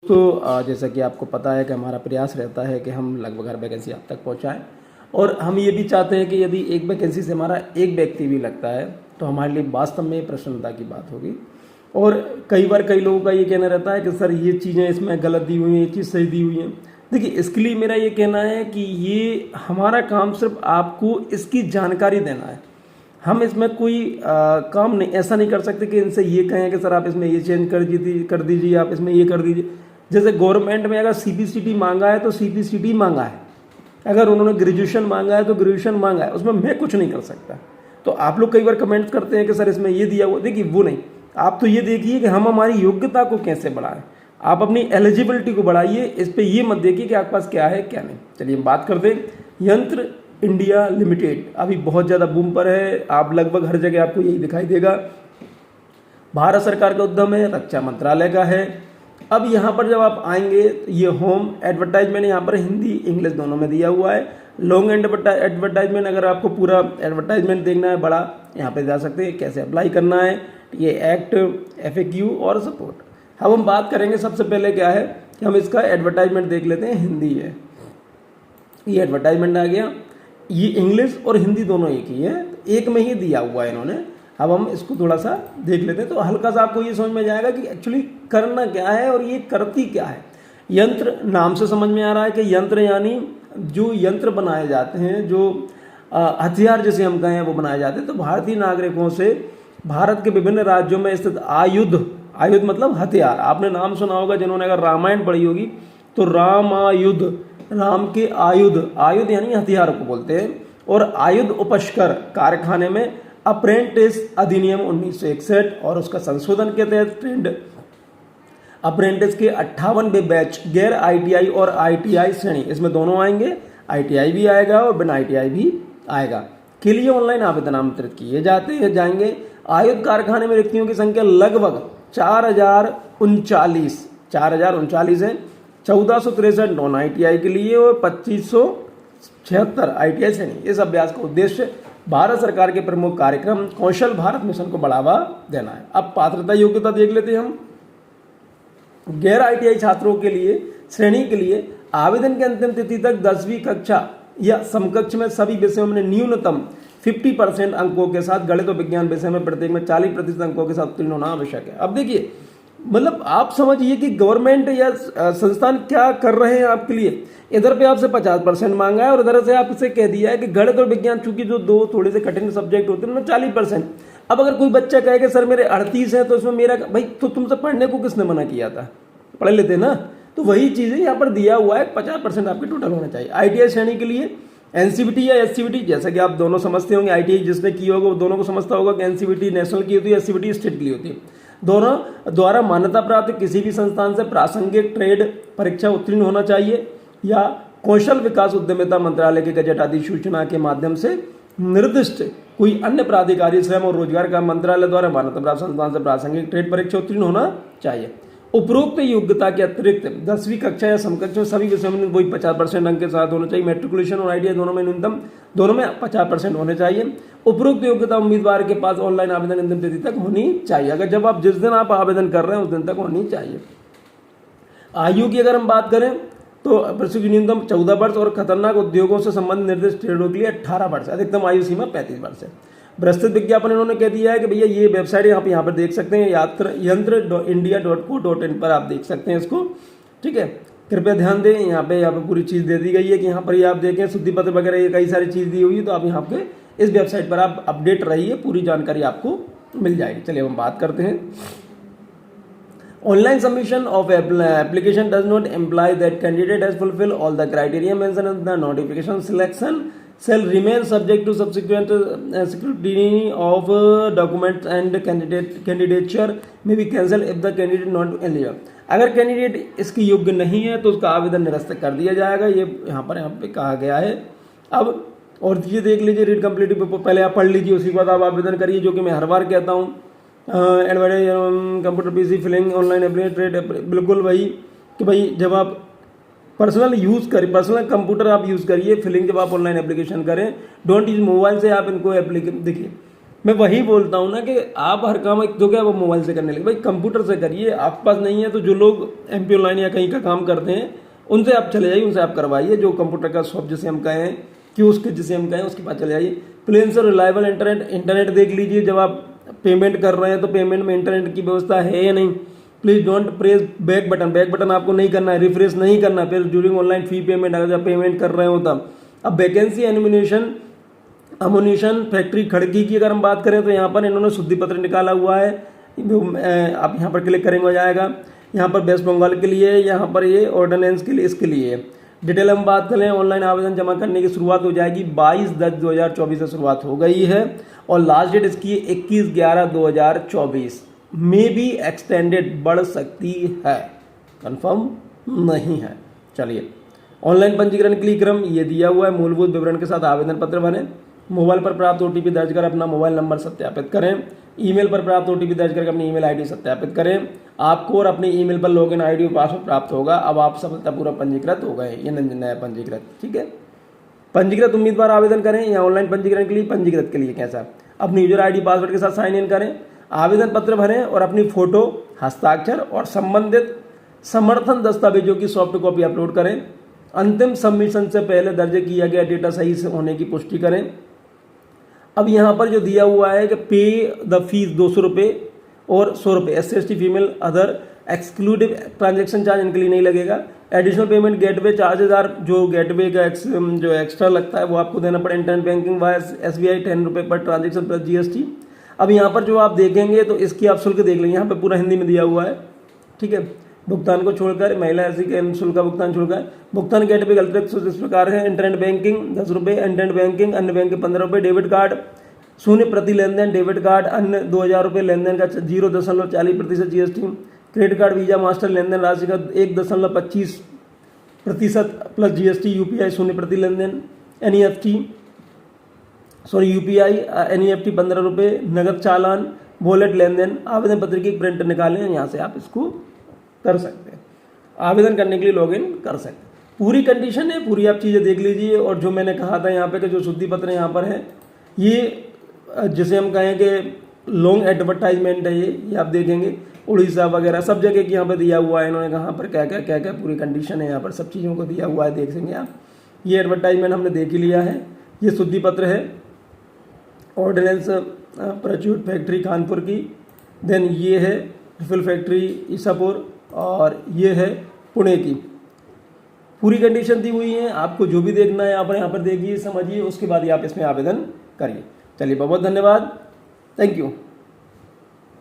तो जैसा कि आपको पता है कि हमारा प्रयास रहता है कि हम लगभग हर वैकेंसी आप तक पहुंचाएं और हम ये भी चाहते हैं कि यदि एक वैकेंसी से हमारा एक व्यक्ति भी लगता है तो हमारे लिए वास्तव में प्रसन्नता की बात होगी। और कई बार कई लोगों का ये कहना रहता है कि सर ये चीज़ें इसमें गलत दी हुई हैं, ये चीज़ सही दी हुई है। देखिए, इसके लिए मेरा ये कहना है कि ये हमारा काम सिर्फ आपको इसकी जानकारी देना है। हम इसमें कोई काम नहीं ऐसा नहीं कर सकते कि इनसे ये कहें कि सर आप इसमें ये चेंज कर दीजिए, आप इसमें ये कर दीजिए। जैसे गवर्नमेंट में अगर सीपीसीटी मांगा है तो सीपीसीटी मांगा है, अगर उन्होंने ग्रेजुएशन मांगा है तो ग्रेजुएशन मांगा है, उसमें मैं कुछ नहीं कर सकता। तो आप लोग कई बार कमेंट्स करते हैं कि सर इसमें ये दिया हुआ, देखिए वो नहीं, आप तो ये देखिए कि हम हमारी योग्यता को कैसे बढ़ाएं, आप अपनी एलिजिबिलिटी को बढ़ाइए। इस पे ये मत देखिए कि आपके पास क्या है क्या नहीं। चलिए हम बात करते हैं। यंत्र इंडिया लिमिटेड अभी बहुत ज़्यादा बूम पर है, आप लगभग हर जगह आपको यही दिखाई देगा। भारत सरकार का उद्यम है, रक्षा मंत्रालय का है। अब यहाँ पर जब आप आएंगे तो ये होम एडवर्टाइजमेंट यहाँ पर हिंदी इंग्लिश दोनों में दिया हुआ है। लॉन्ग एडवर्टाइजमेंट, अगर आपको पूरा एडवर्टाइजमेंट देखना है बड़ा, यहाँ पे जा सकते हैं। कैसे अप्लाई करना है, ये एक्ट, FAQ और सपोर्ट। अब हम बात करेंगे सबसे पहले क्या है कि हम इसका एडवर्टाइजमेंट देख लेते हैं। हिंदी है, ये एडवर्टाइजमेंट आ गया। ये इंग्लिश और हिंदी दोनों एक ही है, एक में ही दिया हुआ है इन्होंने। अब हम इसको थोड़ा सा देख लेते हैं तो हल्का सा आपको ये समझ में जाएगा कि एक्चुअली करना क्या है और ये करती क्या है। यंत्र, नाम से समझ में आ रहा है कि यंत्र यानी जो यंत्र बनाए जाते हैं, जो हथियार जिसे हम कहें वो बनाए जाते हैं। तो भारतीय नागरिकों से भारत के विभिन्न राज्यों में स्थित आयुध, आयुध मतलब हथियार, आपने नाम सुना होगा जिन्होंने अगर रामायण पढ़ी होगी तो रामायुध, राम के आयुध, आयुध यानी हथियार को बोलते हैं। और आयुध उपस्कर कारखाने में अप्रेंटिस अधिनियम 1961 और उसका संशोधन के तहत ट्रेंड अप्रेंटिस के 58वें बैच गैर ITI और ITI श्रेणी, इसमें दोनों आएंगे, ITI भी आएगा और बिना ITI भी आएगा, के लिए ऑनलाइन आवेदन आमंत्रित किए जाएंगे। आयुध कारखाने में रिक्तियों की संख्या लगभग 4039 है। 1463 नॉन ITI के लिए और 2576 ITI श्रेणी। इस अभ्यास का उद्देश्य भारत सरकार के प्रमुख कार्यक्रम कौशल भारत मिशन को बढ़ावा देना है। अब पात्रता योग्यता देख लेते हैं हम। गैर ITI छात्रों के लिए श्रेणी के लिए आवेदन की अंतिम तिथि तक 10वीं कक्षा या समकक्ष में सभी विषयों में न्यूनतम 50% अंकों के साथ गणित और विज्ञान विषय में प्रत्येक में 40% अंकों के साथ उत्तीर्ण होना आवश्यक है। अब देखिए, मतलब आप समझिए कि गवर्नमेंट या संस्थान क्या कर रहे हैं आपके लिए। इधर पे आपसे 50% मांगा है और इधर से आपसे कह दिया है कि गणित और विज्ञान चूंकि जो दो थोड़े से कठिन सब्जेक्ट होते हैं उनमें 40%। अब अगर कोई बच्चा कहे कि सर मेरे 38 है तो इसमें मेरा, भाई तो तुमसे पढ़ने को किसने मना किया था, पढ़ लेते ना। तो वही चीज़ है यहाँ पर दिया हुआ है, 50% आपके टोटल होना चाहिए। ITI श्रेणी के लिए NCVT या SCVT, जैसा कि आप दोनों समझते होंगे, ITI जिसने की होगा वो दोनों को समझता होगा कि NCVT नेशनल की होती है, SCVT स्टेट की होती है। दोनों द्वारा मान्यता प्राप्त किसी भी संस्थान से प्रासंगिक ट्रेड परीक्षा उत्तीर्ण होना चाहिए या कौशल विकास उद्यमिता मंत्रालय के गजट अधिसूचना के माध्यम से निर्दिष्ट कोई अन्य प्राधिकारी श्रम और रोजगार का मंत्रालय द्वारा मान्यता प्राप्त संस्थान से प्रासंगिक ट्रेड परीक्षा उत्तीर्ण होना चाहिए। उपरोक्त योग्यता के अतिरिक्त 10वीं कक्षा या समकक्ष में सभी विषयों में वही 50% अंक के साथ होना चाहिए। मैट्रिकुलेशन और ITI दोनों में न्यूनतम, दोनों में 50% होने चाहिए। उपरोक्त योग्यता उम्मीदवार के पास ऑनलाइन आवेदन अंतिम तिथि तक होनी चाहिए। अगर जब आप जिस दिन आप आवेदन कर रहे हैं उस दिन तक होनी चाहिए। आयु की अगर हम बात करें तो प्रशिक्षु न्यूनतम 14 वर्ष और खतरनाक उद्योगों से संबंधित निर्दिष्ट ट्रेडों के लिए 18 वर्ष, अधिकतम आयु सीमा 35 वर्ष है। विस्तृत विज्ञापन इन्होंने कह दिया है कि भैया ये वेबसाइट आप यहाँ पर देख सकते हैं, यंत्र-india.co.in पर आप देख सकते हैं इसको, ठीक है। कृपया ध्यान दें, यहाँ पे पूरी चीज़ दे दी गई है कि यहाँ पर ये आप देखें शुद्धि पत्र वगैरह ये कई सारी चीज़ दी हुई है। तो आप यहाँ पे इस वेबसाइट पर आप अपडेट रहिए, पूरी जानकारी आपको मिल जाएगी। चलिए हम बात करते हैं। Online submission of application does not imply that candidate has fulfilled all the criteria mentioned in the notification. Selection shall remain subject to subsequent scrutiny of documents and candidature may be cancelled if the candidate not eligible. अगर candidate इसकी योग्य नहीं है तो उसका आवेदन निरस्त कर दिया जाएगा, ये यहाँ पे कहा गया है। अब और ये देख लीजिए, रीड कंप्लीट पहले आप पढ़ लीजिए, उसके बाद आप आवेदन करिए, जो कि मैं हर बार कहता हूँ। Advertise computer PC filling online application, बिल्कुल वही कि भाई जब आप पर्सनल यूज़ करें, पर्सनल कंप्यूटर आप यूज़ करिए, फिलिंग जब आप ऑनलाइन एप्लीकेशन करें, डोंट यूज मोबाइल से आप इनको देखिए मैं वही बोलता हूँ ना कि आप हर काम जो क्या वो मोबाइल से करने लगे, भाई कंप्यूटर से करिए। आपके पास नहीं है तो जो लोग एमपी ऑनलाइन या कहीं का काम करते हैं उनसे आप चले जाइए, उनसे आप करवाइए। जो कंप्यूटर का शॉप जिसे हम कहें, कियोस्क जिसे हम कहें, उसके पास चले जाइए। प्लेन से रिलायबल इंटरनेट देख लीजिए। जब आप पेमेंट कर रहे हैं तो पेमेंट में इंटरनेट की व्यवस्था है या नहीं। Please don't press back button आपको नहीं करना है, रिफ्रेश नहीं करना। फिर ड्यूरिंग ऑनलाइन फी पेमेंट अगर जब पेमेंट कर रहे हो तब। अब वैकेंसी अम्युनिशन फैक्ट्री खड़की की अगर हम बात करें तो यहाँ पर इन्होंने शुद्धि पत्र निकाला हुआ है। आप यहाँ पर क्लिक करेंगे हो जाएगा। यहाँ पर वेस्ट बंगाल के लिए, यहाँ पर ये ऑर्डिनेंस के लिए, इसके लिए डिटेल हम बात करें। ऑनलाइन आवेदन जमा करने की शुरुआत हो जाएगी 22/10/2024 से शुरुआत हो गई है और लास्ट डेट इसकी 21/11/2024 में भी एक्सटेंडेड बढ़ सकती है, कंफर्म नहीं है। चलिए, ऑनलाइन पंजीकरण के लिए क्रम ये दिया हुआ है। मूलभूत विवरण के साथ आवेदन पत्र भरें। मोबाइल पर प्राप्त ओटीपी दर्ज कर अपना मोबाइल नंबर सत्यापित करें। ईमेल पर प्राप्त ओटीपी दर्ज करके अपनी ईमेल आईडी सत्यापित करें। आपको और अपनी ईमेल पर लॉगिन आईडी और पासवर्ड प्राप्त होगा। अब आप सफलतापूर्वक पंजीकृत हो गए। ये नया पंजीकृत, ठीक है। पंजीकृत उम्मीदवार आवेदन करें या ऑनलाइन पंजीकरण के लिए, पंजीकृत के लिए कैसा, अपनी यूजर आईडी पासवर्ड के साथ साइन इन करें, आवेदन पत्र भरें और अपनी फोटो, हस्ताक्षर और संबंधित समर्थन दस्तावेजों की सॉफ्ट कॉपी अपलोड करें। अंतिम सबमिशन से पहले दर्ज किया गया डेटा सही से होने की पुष्टि करें। अब यहाँ पर जो दिया हुआ है कि पे द फीस 200 रुपये और 100 रुपये SC/ST female other exclusive transaction charge इनके लिए नहीं लगेगा। Additional payment gateway charges are, जो गेटवे का जो एक्स्ट्रा लगता है वो आपको देना पड़े। इंटरनेट बैंकिंग वाया SBI 10 रुपये पर ट्रांजेक्शन प्लस GST। अब यहाँ पर जो आप देखेंगे तो इसकी आप शुल्क देख लेंगे, यहाँ पर पूरा हिंदी में दिया हुआ है, ठीक है। भुगतान को छोड़कर महिला ऐसी के शुल्क का भुगतान छोड़कर भुगतान गेटवे अतिरिक्त इस प्रकार है। इंटरनेट बैंकिंग 10 रुपये, इंटरनेट बैंकिंग अन्य बैंक के 15 रुपये, डेबिट कार्ड 0 प्रति लेन देन, डेबिट कार्ड अन्य 2000 रुपये लेन देन का 0.40% GST, credit card Visa Master लेन देन राशि का 1.25% प्लस GST, UPI 0 प्रति लेन देन, UPI NEFT 15 रुपये, नगद चालान, वॉलेट लेन देन। आवेदन पत्र की प्रिंट निकालें, यहाँ से आप इसको कर सकते हैं। आवेदन करने के लिए लॉगिन कर सकते हैं। पूरी कंडीशन है, पूरी आप चीज़ें देख लीजिए। और जो मैंने कहा था यहाँ पे कि जो शुद्धि पत्र यहाँ पर है, ये जिसे हम कहें कि लॉन्ग एडवर्टाइजमेंट है, ये आप देखेंगे उड़ीसा वगैरह सब जगह की यहाँ पर दिया हुआ है। इन्होंने कहाँ पर क्या क्या पूरी कंडीशन है, यहाँ पर सब चीज़ों को दिया हुआ है, देख सकेंगे आप। ये एडवर्टाइजमेंट हमने देख ही लिया है। ये शुद्धि पत्र है ऑर्डिनेंस परच्यूट फैक्ट्री कानपुर की। देन ये है रिफिल फैक्ट्री ईसापुर और ये है पुणे की। पूरी कंडीशन दी हुई है। आपको जो भी देखना है यहाँ पर देखिए, समझिए, उसके बाद ही आप इसमें आवेदन करिए। चलिए, बहुत बहुत धन्यवाद, थैंक यू।